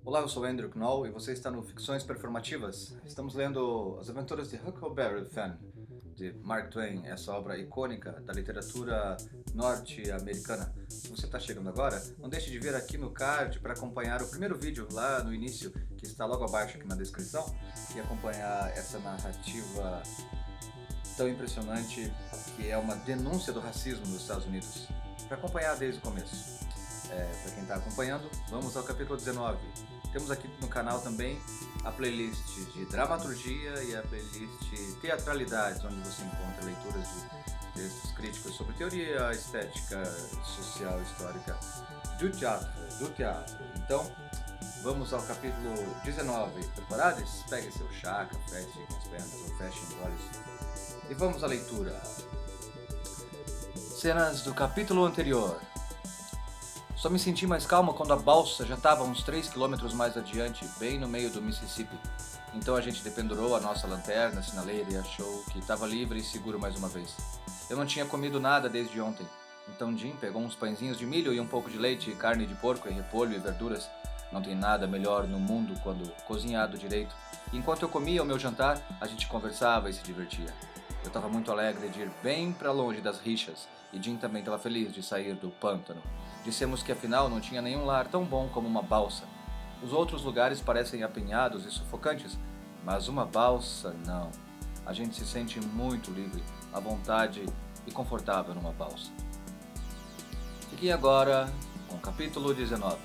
Olá, eu sou Andrew Knoll e você está no Ficções Performativas. Estamos lendo As Aventuras de Huckleberry Finn, de Mark Twain, essa obra icônica da literatura norte-americana. Se você está chegando agora, não deixe de vir aqui no card para acompanhar o primeiro vídeo lá no início, que está logo abaixo aqui na descrição, e acompanhar essa narrativa tão impressionante que é uma denúncia do racismo nos Estados Unidos. Para acompanhar desde o começo. Para quem está acompanhando, vamos ao capítulo 19. Temos aqui no canal também a playlist de dramaturgia e a playlist teatralidades, onde você encontra leituras de textos críticos sobre teoria estética, social, histórica do teatro. Então, vamos ao capítulo 19. Preparados? Pegue seu chá, café, estiquem as pernas ou fechem os olhos. E vamos à leitura. Cenas do capítulo anterior. Só me senti mais calma quando a balsa já estava uns 3 quilômetros mais adiante, bem no meio do Mississippi. Então a gente dependurou a nossa lanterna, sinaleira e achou que estava livre e seguro mais uma vez. Eu não tinha comido nada desde ontem, então Jim pegou uns pãezinhos de milho e um pouco de leite, carne de porco e repolho e verduras. Não tem nada melhor no mundo quando cozinhado direito. E enquanto eu comia o meu jantar, a gente conversava e se divertia. Eu estava muito alegre de ir bem para longe das rixas, e Jim também estava feliz de sair do pântano. Dissemos que afinal não tinha nenhum lar tão bom como uma balsa. Os outros lugares parecem apinhados e sufocantes, mas uma balsa não. A gente se sente muito livre, à vontade e confortável numa balsa. Fiquem agora com o capítulo 19.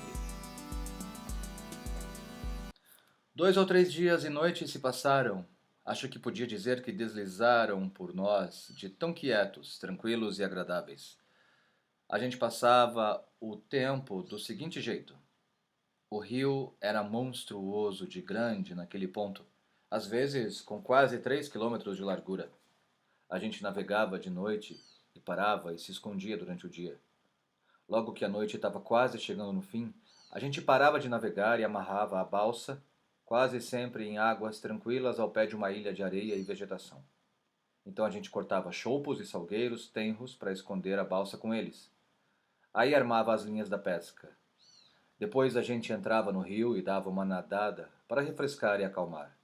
2 ou 3 dias e noites se passaram. Acho que podia dizer que deslizaram por nós, de tão quietos, tranquilos e agradáveis. A gente passava o tempo do seguinte jeito. O rio era monstruoso de grande naquele ponto, às vezes com quase 3 quilômetros de largura. A gente navegava de noite e parava e se escondia durante o dia. Logo que a noite estava quase chegando no fim, a gente parava de navegar e amarrava a balsa, quase sempre em águas tranquilas ao pé de uma ilha de areia e vegetação. Então a gente cortava choupos e salgueiros tenros para esconder a balsa com eles. Aí armava as linhas da pesca. Depois a gente entrava no rio e dava uma nadada para refrescar e acalmar.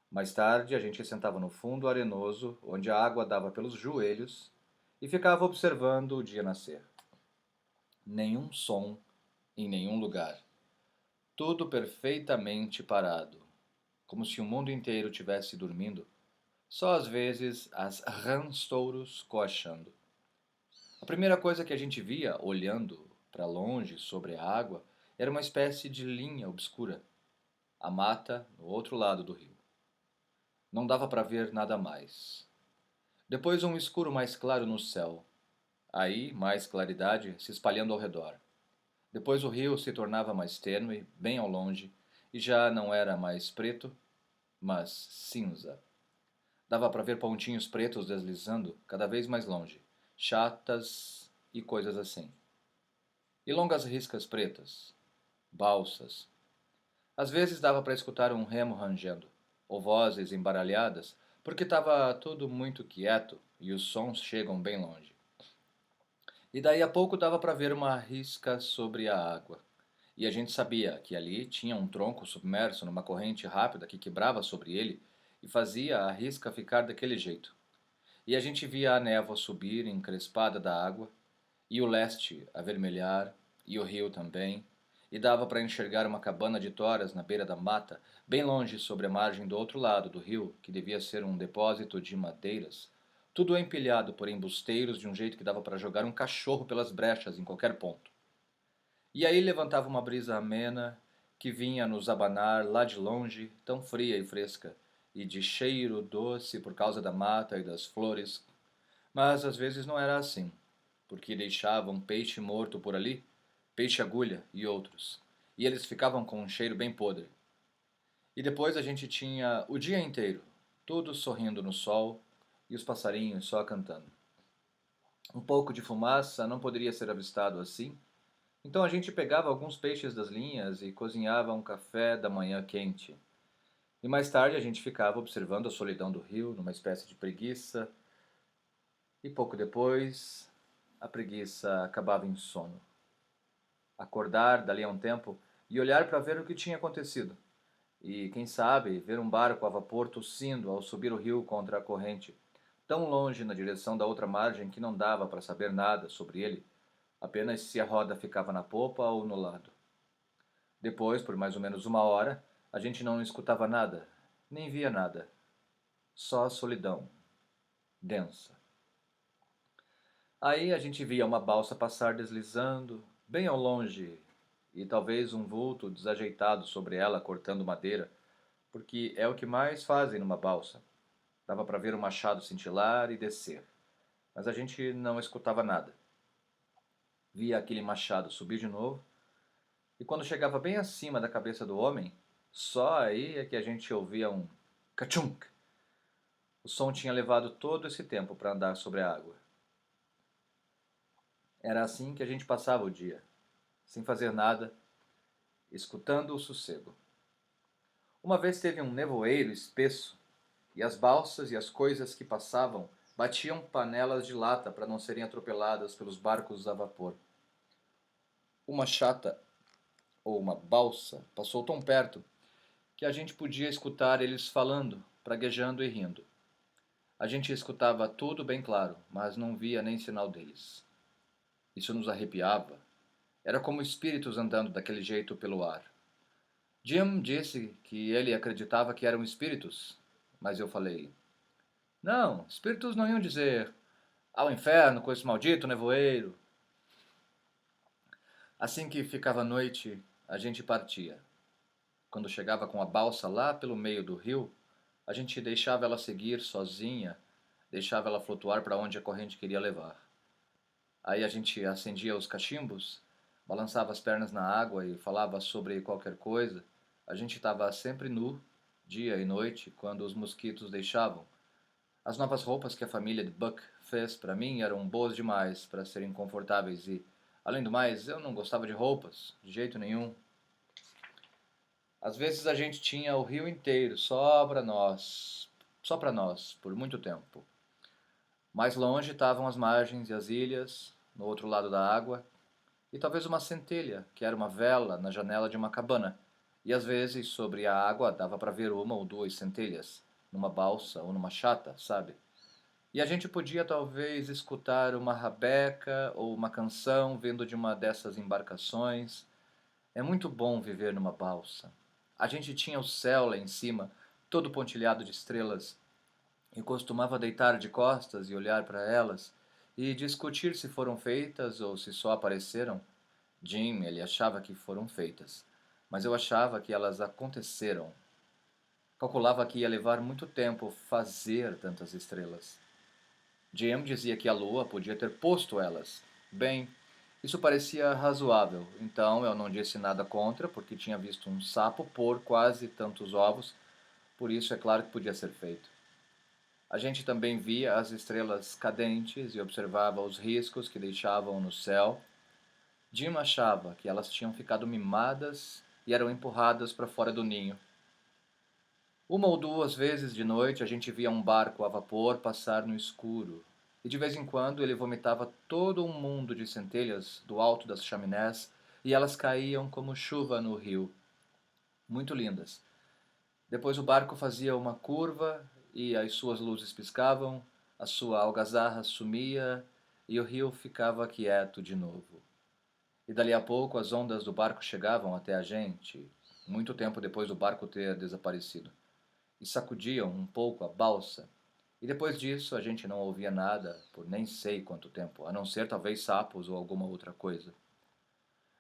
Mais tarde a gente sentava no fundo arenoso, onde a água dava pelos joelhos, e ficava observando o dia nascer. Nenhum som em nenhum lugar. Tudo perfeitamente parado, como se o mundo inteiro tivesse dormindo, só às vezes as rãs touros coachando. A primeira coisa que a gente via, olhando para longe sobre a água, era uma espécie de linha obscura, a mata no outro lado do rio. Não dava para ver nada mais. Depois um escuro mais claro no céu. Aí, mais claridade se espalhando ao redor. Depois o rio se tornava mais tênue, bem ao longe, e já não era mais preto, mas cinza. Dava para ver pontinhos pretos deslizando cada vez mais longe, chatas e coisas assim. E longas riscas pretas, balsas. Às vezes dava para escutar um remo rangendo, ou vozes embaralhadas, porque estava tudo muito quieto e os sons chegam bem longe. E daí a pouco dava para ver uma risca sobre a água. E a gente sabia que ali tinha um tronco submerso numa corrente rápida que quebrava sobre ele e fazia a risca ficar daquele jeito. E a gente via a névoa subir encrespada da água, e o leste avermelhar, e o rio também, e dava para enxergar uma cabana de toras na beira da mata, bem longe sobre a margem do outro lado do rio, que devia ser um depósito de madeiras, tudo empilhado por embusteiros de um jeito que dava para jogar um cachorro pelas brechas em qualquer ponto. E aí levantava uma brisa amena que vinha nos abanar lá de longe, tão fria e fresca, e de cheiro doce por causa da mata e das flores. Mas às vezes não era assim, porque deixavam peixe morto por ali, peixe-agulha e outros, e eles ficavam com um cheiro bem podre. E depois a gente tinha o dia inteiro, tudo sorrindo no sol e os passarinhos só cantando. Um pouco de fumaça não poderia ser avistado assim, então a gente pegava alguns peixes das linhas e cozinhava um café da manhã quente. E mais tarde a gente ficava observando a solidão do rio numa espécie de preguiça, e pouco depois a preguiça acabava em sono. Acordar dali a um tempo e olhar para ver o que tinha acontecido. E, quem sabe, ver um barco a vapor tossindo ao subir o rio contra a corrente, tão longe na direção da outra margem que não dava para saber nada sobre ele, apenas se a roda ficava na popa ou no lado. Depois, por mais ou menos 1 hora, a gente não escutava nada, nem via nada. Só solidão, densa. Aí a gente via uma balsa passar deslizando, bem ao longe, e talvez um vulto desajeitado sobre ela cortando madeira, porque é o que mais fazem numa balsa. Dava para ver o machado cintilar e descer, mas a gente não escutava nada. Via aquele machado subir de novo, e quando chegava bem acima da cabeça do homem, só aí é que a gente ouvia um cachunk. O som tinha levado todo esse tempo para andar sobre a água. Era assim que a gente passava o dia, sem fazer nada, escutando o sossego. Uma vez teve um nevoeiro espesso, e as balsas e as coisas que passavam batiam panelas de lata para não serem atropeladas pelos barcos a vapor. Uma chata, ou uma balsa, passou tão perto que a gente podia escutar eles falando, praguejando e rindo. A gente escutava tudo bem claro, mas não via nem sinal deles. Isso nos arrepiava. Era como espíritos andando daquele jeito pelo ar. Jim disse que ele acreditava que eram espíritos, mas eu falei: não, espíritos não iam dizer ao inferno com esse maldito nevoeiro. Assim que ficava noite, a gente partia. Quando chegava com a balsa lá pelo meio do rio, a gente deixava ela seguir sozinha, deixava ela flutuar para onde a corrente queria levar. Aí a gente acendia os cachimbos, balançava as pernas na água e falava sobre qualquer coisa. A gente estava sempre nu, dia e noite, quando os mosquitos deixavam. As novas roupas que a família de Buck fez para mim eram boas demais para serem confortáveis e, além do mais, eu não gostava de roupas, de jeito nenhum. Às vezes a gente tinha o rio inteiro só para nós, por muito tempo. Mais longe estavam as margens e as ilhas, no outro lado da água, e talvez uma centelha, que era uma vela na janela de uma cabana, e às vezes sobre a água dava para ver 1 ou 2 centelhas, numa balsa ou numa chata, sabe? E a gente podia talvez escutar uma rabeca ou uma canção vindo de uma dessas embarcações. É muito bom viver numa balsa. A gente tinha o céu lá em cima, todo pontilhado de estrelas, e costumava deitar de costas e olhar para elas e discutir se foram feitas ou se só apareceram. Jim, ele achava que foram feitas, mas eu achava que elas aconteceram. Calculava que ia levar muito tempo fazer tantas estrelas. Jim dizia que a lua podia ter posto elas. Bem, isso parecia razoável, então eu não disse nada contra, porque tinha visto um sapo pôr quase tantos ovos, por isso é claro que podia ser feito. A gente também via as estrelas cadentes e observava os riscos que deixavam no céu. Jim achava que elas tinham ficado mimadas e eram empurradas para fora do ninho. 1 ou 2 vezes de noite a gente via um barco a vapor passar no escuro, e de vez em quando ele vomitava todo um mundo de centelhas do alto das chaminés e elas caíam como chuva no rio. Muito lindas. Depois o barco fazia uma curva e as suas luzes piscavam, a sua algazarra sumia e o rio ficava quieto de novo. E dali a pouco as ondas do barco chegavam até a gente, muito tempo depois do barco ter desaparecido, e sacudiam um pouco a balsa. E depois disso a gente não ouvia nada por nem sei quanto tempo, a não ser talvez sapos ou alguma outra coisa.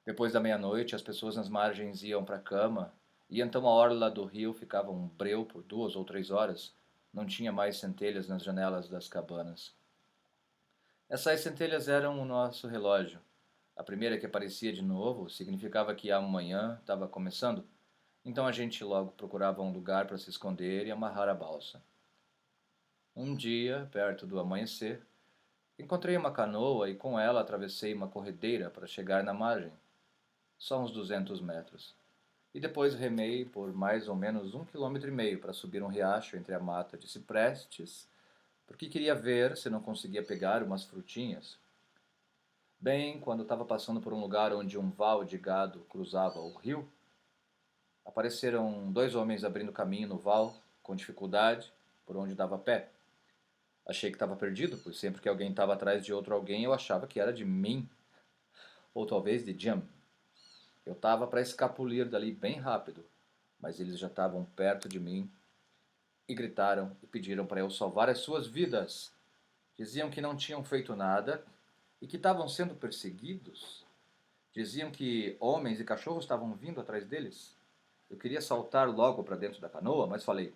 Depois da meia-noite as pessoas nas margens iam para a cama, e então a orla do rio ficava um breu por 2 ou 3 horas. Não tinha mais centelhas nas janelas das cabanas. Essas centelhas eram o nosso relógio. A primeira que aparecia de novo significava que a manhã estava começando, então a gente logo procurava um lugar para se esconder e amarrar a balsa. Um dia, perto do amanhecer, encontrei uma canoa e com ela atravessei uma corredeira para chegar na margem, só uns 200 metros. E depois remei por mais ou menos 1,5 km para subir um riacho entre a mata de ciprestes, porque queria ver se não conseguia pegar umas frutinhas. Bem, quando estava passando por um lugar onde um val de gado cruzava o rio, Apareceram dois homens abrindo caminho no val, com dificuldade, por onde dava pé. Achei que estava perdido, pois sempre que alguém estava atrás de outro alguém, eu achava que era de mim, ou talvez de Jim. Eu estava para escapulir dali bem rápido, mas eles já estavam perto de mim e gritaram e pediram para eu salvar as suas vidas. Diziam que não tinham feito nada e que estavam sendo perseguidos. Diziam que homens e cachorros estavam vindo atrás deles. Eu queria saltar logo para dentro da canoa, mas falei: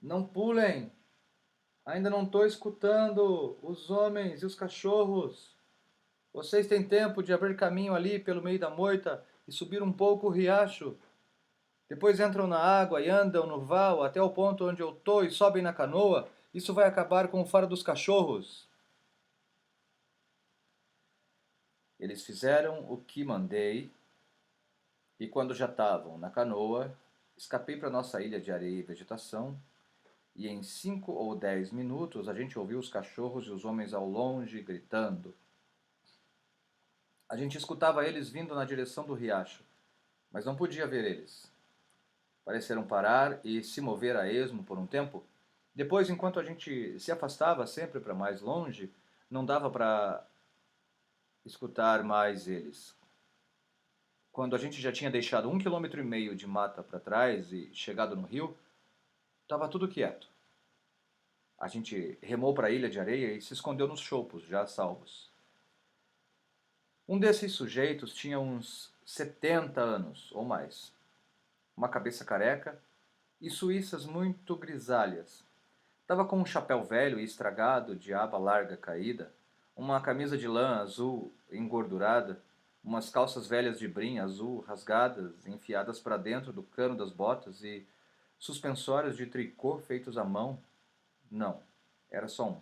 Não pulem! Ainda não estou escutando os homens e os cachorros. Vocês têm tempo de abrir caminho ali pelo meio da moita e subir um pouco o riacho. Depois entram na água e andam no val até o ponto onde eu estou e sobem na canoa. Isso vai acabar com o faro dos cachorros. Eles fizeram o que mandei e quando já estavam na canoa, escapei para nossa ilha de areia e vegetação e em 5 ou 10 minutos a gente ouviu os cachorros e os homens ao longe gritando. A gente escutava eles vindo na direção do riacho, mas não podia ver eles. Pareceram parar e se mover a esmo por um tempo. Depois, enquanto a gente se afastava sempre para mais longe, não dava para escutar mais eles. Quando a gente já tinha deixado 1,5 km de mata para trás e chegado no rio, estava tudo quieto. A gente remou para a ilha de areia e se escondeu nos choupos, já salvos. Um desses sujeitos tinha uns 70 anos ou mais, uma cabeça careca e suíças muito grisalhas. Estava com um chapéu velho e estragado de aba larga caída, uma camisa de lã azul engordurada, umas calças velhas de brim azul rasgadas, enfiadas para dentro do cano das botas e suspensórios de tricô feitos à mão. Não, era só um.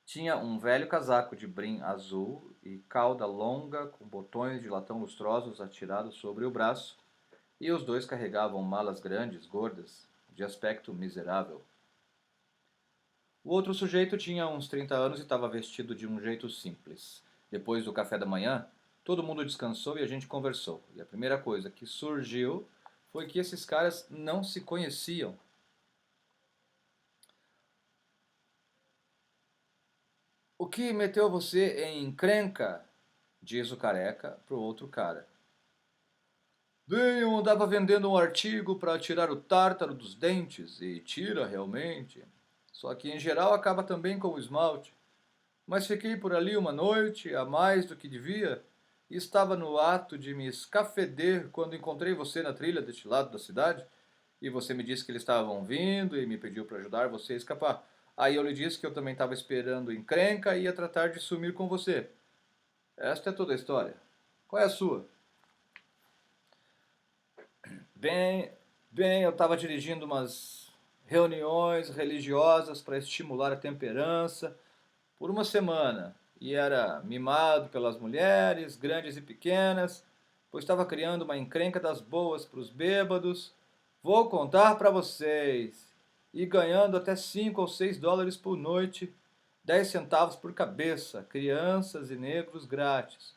Tinha um velho casaco de brim azul e cauda longa com botões de latão lustrosos atirados sobre o braço, e os dois carregavam malas grandes, gordas, de aspecto miserável. O outro sujeito tinha uns 30 anos e estava vestido de um jeito simples. Depois do café da manhã, todo mundo descansou e a gente conversou. E a primeira coisa que surgiu foi que esses caras não se conheciam. O que meteu você em encrenca? Diz o careca pro outro cara. Bem, eu andava vendendo um artigo para tirar o tártaro dos dentes, e tira realmente. Só que em geral acaba também com o esmalte. Mas fiquei por ali uma noite, a mais do que devia, e estava no ato de me escafeder quando encontrei você na trilha deste lado da cidade, e você me disse que eles estavam vindo e me pediu para ajudar você a escapar. Aí eu lhe disse que eu também estava esperando encrenca e ia tratar de sumir com você. Esta é toda a história. Qual é a sua? Bem, bem, eu estava dirigindo umas reuniões religiosas para estimular a temperança por uma semana e era mimado pelas mulheres, grandes e pequenas, pois estava criando uma encrenca das boas para os bêbados. Vou contar para vocês. E ganhando até 5 ou 6 dólares por noite, 10 centavos por cabeça, crianças e negros grátis.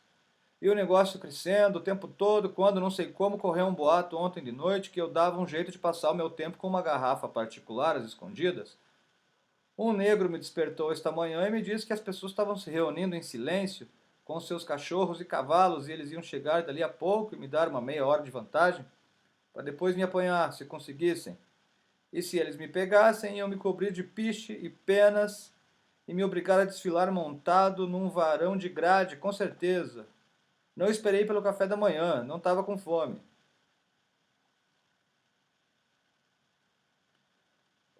E o negócio crescendo o tempo todo, quando não sei como correu um boato ontem de noite que eu dava um jeito de passar o meu tempo com uma garrafa particular às escondidas. Um negro me despertou esta manhã e me disse que as pessoas estavam se reunindo em silêncio com seus cachorros e cavalos e eles iam chegar dali a pouco e me dar uma meia hora de vantagem para depois me apanhar, se conseguissem. E se eles me pegassem, iam me cobrir de piche e penas e me obrigar a desfilar montado num varão de grade, com certeza. Não esperei pelo café da manhã, não estava com fome.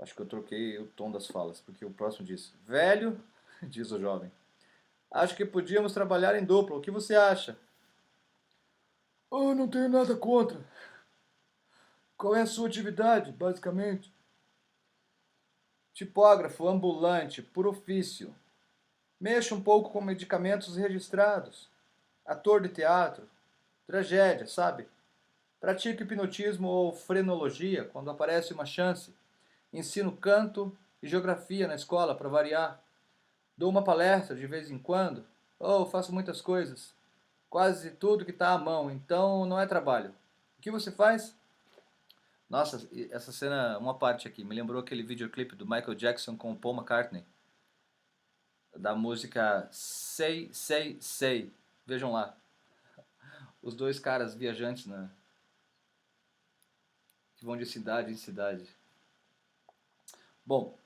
Acho que eu troquei o tom das falas, porque o próximo diz: Velho, diz o jovem, acho que podíamos trabalhar em dupla. O que você acha? Oh, não tenho nada contra. Qual é a sua atividade, basicamente? Tipógrafo ambulante, por ofício. Mexo um pouco com medicamentos registrados. Ator de teatro. Tragédia, sabe? Pratico hipnotismo ou frenologia quando aparece uma chance. Ensino canto e geografia na escola para variar. Dou uma palestra de vez em quando. Oh, faço muitas coisas. quase tudo que está à mão, então não é trabalho. O que você faz? Nossa, essa cena, uma parte aqui, me lembrou aquele videoclipe do Michael Jackson com o Paul McCartney, da música Say, Say, Say. Vejam lá, os dois caras viajantes, né, que vão de cidade em cidade. Bom,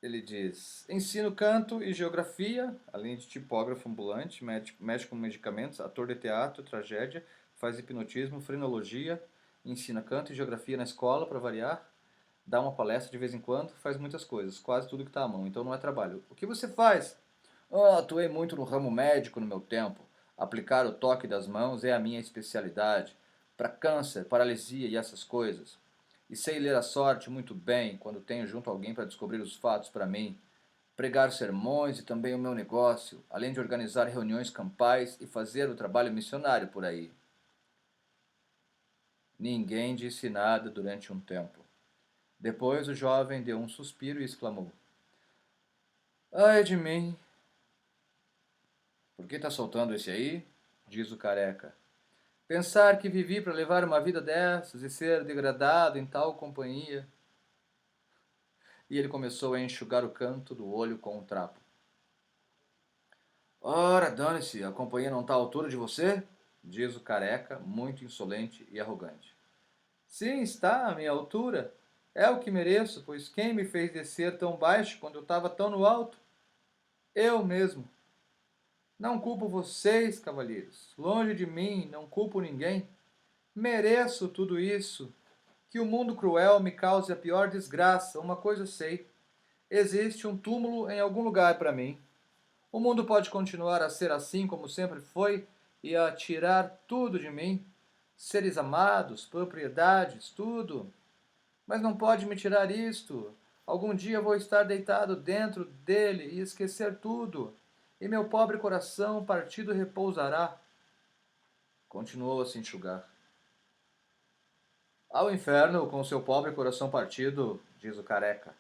ele diz: ensino canto e geografia, além de tipógrafo ambulante, mexe com medicamentos, ator de teatro, tragédia, faz hipnotismo, frenologia, ensina canto e geografia na escola, para variar, dá uma palestra de vez em quando, faz muitas coisas, quase tudo que está à mão, então não é trabalho. O que você faz? Atuei muito no ramo médico no meu tempo. Aplicar o toque das mãos é a minha especialidade. Para câncer, paralisia e essas coisas. E sei ler a sorte muito bem quando tenho junto alguém para descobrir os fatos para mim. Pregar sermões e também o meu negócio, além de organizar reuniões campais e fazer o trabalho missionário por aí. Ninguém disse nada durante um tempo. Depois o jovem deu um suspiro e exclamou: ai de mim! Por que tá soltando esse aí? Diz o careca. Pensar que vivi para levar uma vida dessas e ser degradado em tal companhia. E ele começou a enxugar o canto do olho com um trapo. Ora, dane-se, a companhia não está à altura de você? Diz o careca, muito insolente e arrogante. Sim, está à minha altura. É o que mereço, pois quem me fez descer tão baixo quando eu estava tão no alto? Eu mesmo. Não culpo vocês, cavalheiros. Longe de mim, não culpo ninguém. Mereço tudo isso. Que o mundo cruel me cause a pior desgraça, uma coisa sei. Existe um túmulo em algum lugar para mim. O mundo pode continuar a ser assim como sempre foi e a tirar tudo de mim. Seres amados, propriedades, tudo. Mas não pode me tirar isto. Algum dia vou estar deitado dentro dele e esquecer tudo. E meu pobre coração partido repousará. Continuou a se enxugar. Ao inferno com seu pobre coração partido, diz o careca.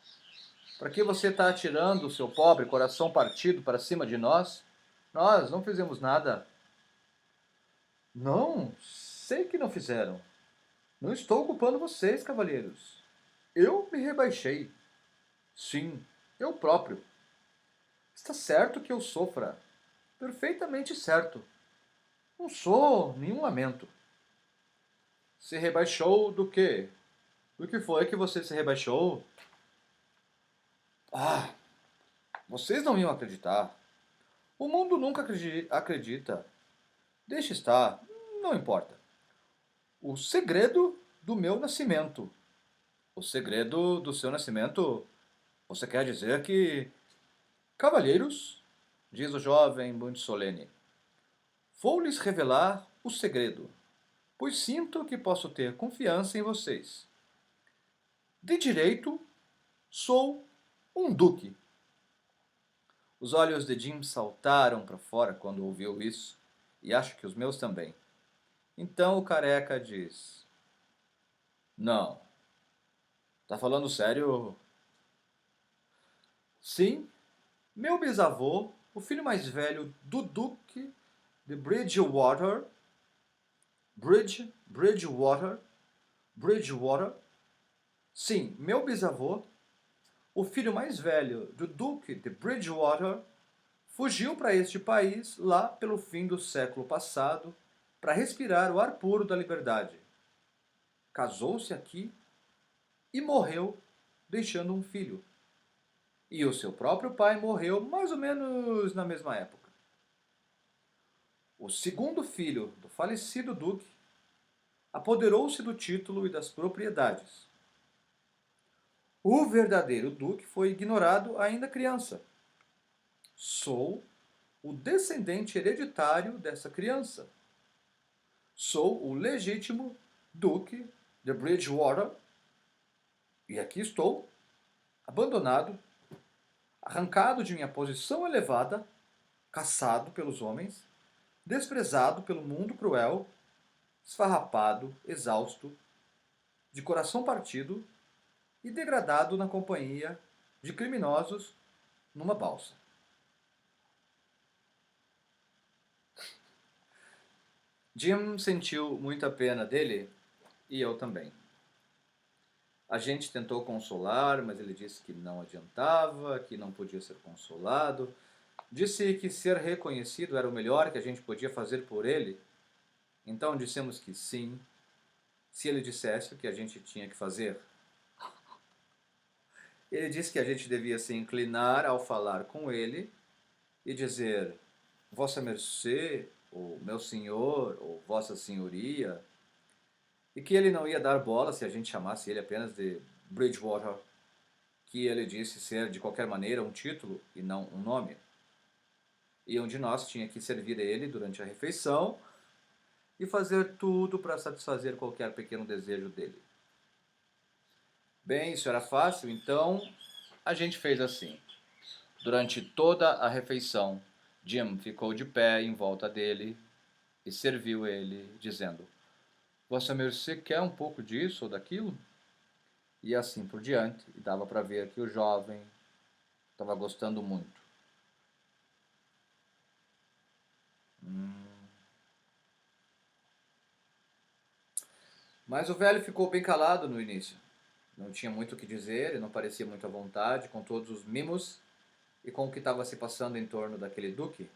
Para que você está atirando o seu pobre coração partido para cima de nós? Nós não fizemos nada. Não, sei que não fizeram. Não estou culpando vocês, cavalheiros. Eu me rebaixei. Sim, eu próprio. Está certo que eu sofra. Perfeitamente certo. Não sou nenhum lamento. Se rebaixou do quê? Do que foi que você se rebaixou? Ah, vocês não iam acreditar. O mundo nunca acredita. Deixe estar, não importa. O segredo do meu nascimento. O segredo do seu nascimento? Você quer dizer que... Cavalheiros, diz o jovem muito solene, vou lhes revelar o segredo, pois sinto que posso ter confiança em vocês. De direito, sou um duque. Os olhos de Jim saltaram para fora quando ouviu isso, e acho que os meus também. Então o careca diz: não, tá falando sério? Sim, meu bisavô, o filho mais velho do Duque de Bridgewater. Sim, meu bisavô, o filho mais velho do Duque de Bridgewater, fugiu para este país lá pelo fim do século passado para respirar o ar puro da liberdade. Casou-se aqui e morreu, deixando um filho. E o seu próprio pai morreu mais ou menos na mesma época. O segundo filho do falecido duque apoderou-se do título e das propriedades. O verdadeiro duque foi ignorado ainda criança. Sou o descendente hereditário dessa criança. Sou o legítimo duque de Bridgewater e aqui estou, abandonado, arrancado de minha posição elevada, caçado pelos homens, desprezado pelo mundo cruel, esfarrapado, exausto, de coração partido e degradado na companhia de criminosos numa balsa. Jim sentiu muita pena dele e eu também. A gente tentou consolar, mas ele disse que não adiantava, que não podia ser consolado. Disse que ser reconhecido era o melhor que a gente podia fazer por ele. Então dissemos que sim, se ele dissesse o que a gente tinha que fazer. Ele disse que a gente devia se inclinar ao falar com ele e dizer: Vossa Mercê, ou Meu Senhor, ou Vossa Senhoria, e que ele não ia dar bola se a gente chamasse ele apenas de Bridgewater, que ele disse ser de qualquer maneira um título e não um nome. E um de nós tinha que servir ele durante a refeição e fazer tudo para satisfazer qualquer pequeno desejo dele. Bem, isso era fácil, então a gente fez assim. Durante toda a refeição, Jim ficou de pé em volta dele e serviu ele, dizendo: Vossa Mercê quer um pouco disso ou daquilo? E assim por diante, e dava para ver que o jovem estava gostando muito. Mas o velho ficou bem calado no início. Não tinha muito o que dizer e não parecia muito à vontade com todos os mimos e com o que estava se passando em torno daquele duque.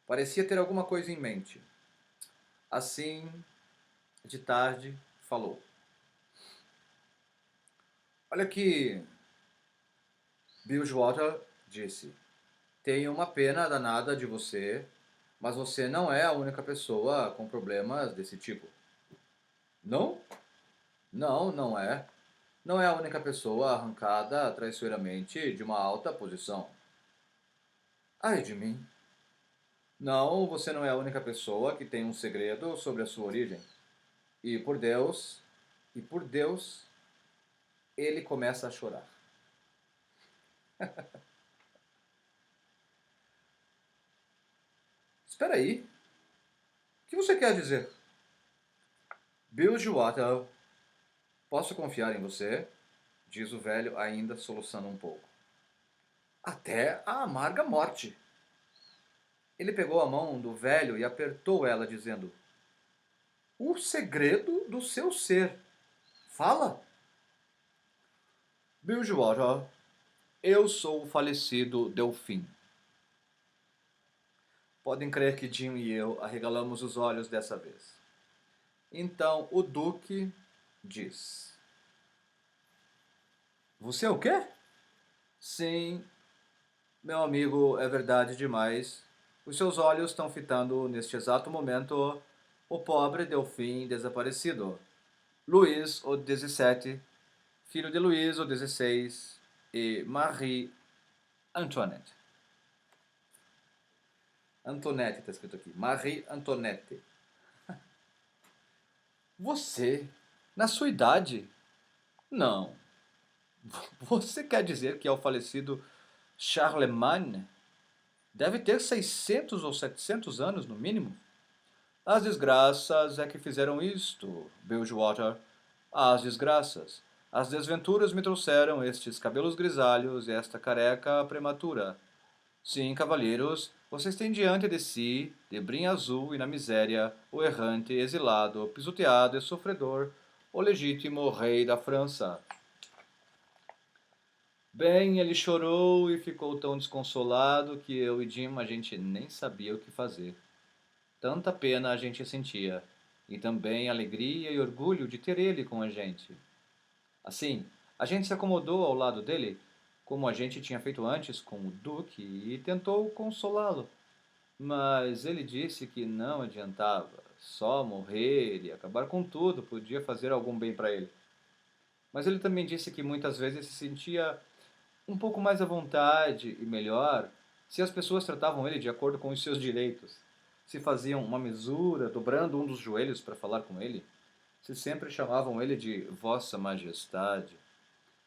Parecia ter alguma coisa em mente. Assim, de tarde, falou: Olha aqui, Bilgewater disse. Tenho uma pena danada de você, mas você não é a única pessoa com problemas desse tipo. Não? Não, não é. Não é a única pessoa arrancada traiçoeiramente de uma alta posição. Ai de mim. Não, você não é a única pessoa que tem um segredo sobre a sua origem. E por Deus, ele começa a chorar. Espera aí, o que você quer dizer? Bilgewater, posso confiar em você? Diz o velho, ainda soluçando um pouco. Até a amarga morte. Ele pegou a mão do velho e apertou ela, dizendo: O segredo do seu ser. Fala! Bilgewater, eu sou o falecido Delfim. Podem crer que Jim e eu arregalamos os olhos dessa vez. Então o Duque diz: Você é o quê? Sim, meu amigo, é verdade demais. Os seus olhos estão fitando neste exato momento o pobre Delfim desaparecido. Luís, o 17, filho de Luís, o 16, e Marie Antoinette. Antoinette está escrito aqui. Marie Antoinette. Você, na sua idade? Não. Você quer dizer que é o falecido Charlemagne? Deve ter 600 ou 700 anos no mínimo. As desgraças é que fizeram isto, Bilgewater. As desgraças. As desventuras me trouxeram estes cabelos grisalhos e esta careca prematura. Sim, cavalheiros, vocês têm diante de si, de brim azul e na miséria, o errante, exilado, pisoteado e sofredor, o legítimo rei da França. Bem, ele chorou e ficou tão desconsolado que eu e Jim a gente nem sabia o que fazer. Tanta pena a gente sentia, e também alegria e orgulho de ter ele com a gente. Assim, a gente se acomodou ao lado dele, como a gente tinha feito antes com o Duque, e tentou consolá-lo. Mas ele disse que não adiantava, só morrer e acabar com tudo podia fazer algum bem para ele. Mas ele também disse que muitas vezes se sentia um pouco mais à vontade e melhor se as pessoas tratavam ele de acordo com os seus direitos, se faziam uma mesura, dobrando um dos joelhos para falar com ele, se sempre chamavam ele de Vossa Majestade,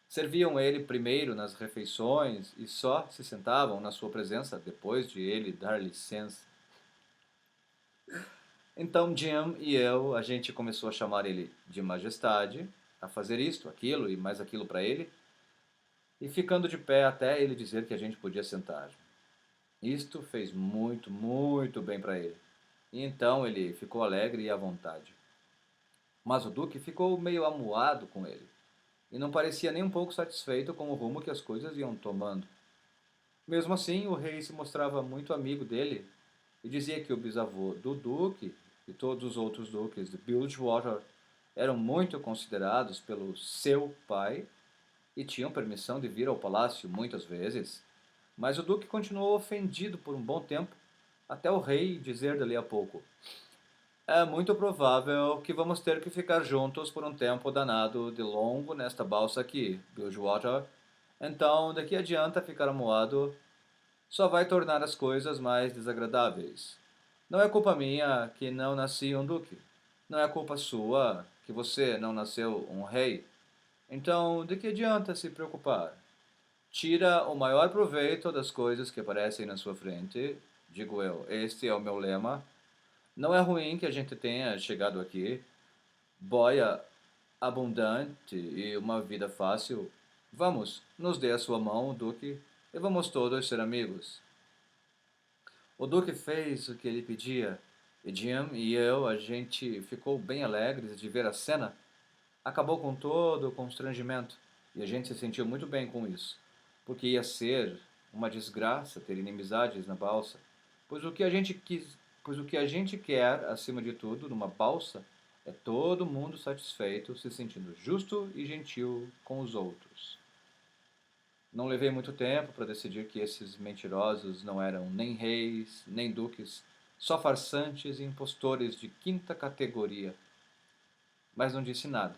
serviam ele primeiro nas refeições e só se sentavam na sua presença depois de ele dar licença. Então Jim e eu, a gente começou a chamar ele de Majestade, a fazer isto, aquilo e mais aquilo para ele, e ficando de pé até ele dizer que a gente podia sentar. Isto fez muito, muito bem para ele. e então ele ficou alegre e à vontade. Mas o duque ficou meio amuado com ele, e não parecia nem um pouco satisfeito com o rumo que as coisas iam tomando. Mesmo assim, o rei se mostrava muito amigo dele e dizia que o bisavô do duque e todos os outros duques de Bilgewater eram muito considerados pelo seu pai e tinham permissão de vir ao palácio muitas vezes. Mas o duque continuou ofendido por um bom tempo, até o rei dizer dali a pouco: é muito provável que vamos ter que ficar juntos por um tempo danado de longo nesta balsa aqui, Bilgewater. Então, daqui adiante, ficar amuado só vai tornar as coisas mais desagradáveis. Não é culpa minha que não nasci um duque. Não é culpa sua que você não nasceu um rei. Então, de que adianta se preocupar? Tira o maior proveito das coisas que aparecem na sua frente. Digo eu, este é o meu lema. Não é ruim que a gente tenha chegado aqui. Boia abundante e uma vida fácil. Vamos, nos dê a sua mão, Duque, e vamos todos ser amigos. O Duque fez o que ele pedia, e Jim e eu, a gente ficou bem alegres de ver a cena. Acabou com todo o constrangimento, e a gente se sentiu muito bem com isso, porque ia ser uma desgraça ter inimizades na balsa, pois o que a gente quis, pois o que a gente quer, acima de tudo, numa balsa, é todo mundo satisfeito, se sentindo justo e gentil com os outros. Não levei muito tempo para decidir que esses mentirosos não eram nem reis, nem duques, só farsantes e impostores de quinta categoria. Mas não disse nada,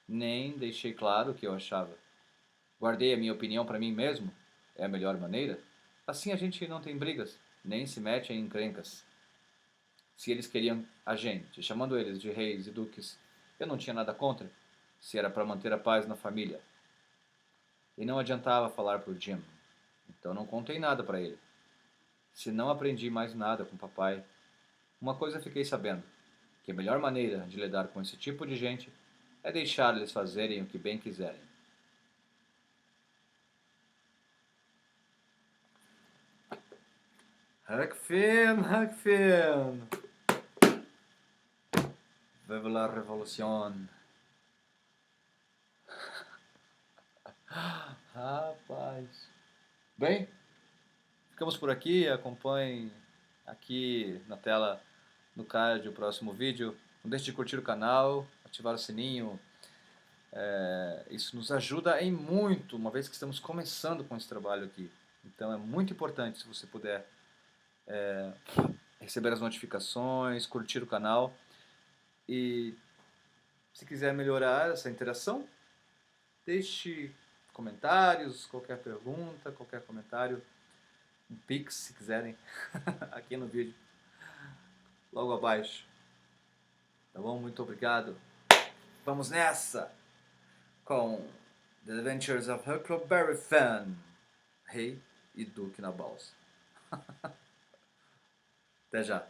nem deixei claro o que eu achava. Guardei a minha opinião para mim mesmo, é a melhor maneira. Assim a gente não tem brigas, nem se mete em encrencas. Se eles queriam a gente, chamando eles de reis e duques, eu não tinha nada contra, se era para manter a paz na família. E não adiantava falar para o Jim, então não contei nada para ele. Se não aprendi mais nada com papai, uma coisa fiquei sabendo, que a melhor maneira de lidar com esse tipo de gente é deixar eles fazerem o que bem quiserem. Huck Finn, Huck Finn! Vive la revolución! Rapaz! Bem, ficamos por aqui. Acompanhe aqui na tela, no card, o próximo vídeo. Não deixe de curtir o canal, ativar o sininho. Isso nos ajuda em muito, uma vez que estamos começando com esse trabalho aqui. Então é muito importante se você puder receber as notificações, curtir o canal. E se quiser melhorar essa interação, deixe comentários, qualquer pergunta, qualquer comentário, um pix se quiserem, aqui no vídeo, logo abaixo. Tá bom? Muito obrigado. Vamos nessa com The Adventures of Huckleberry Finn, Rei e Duque na Balsa. Até já.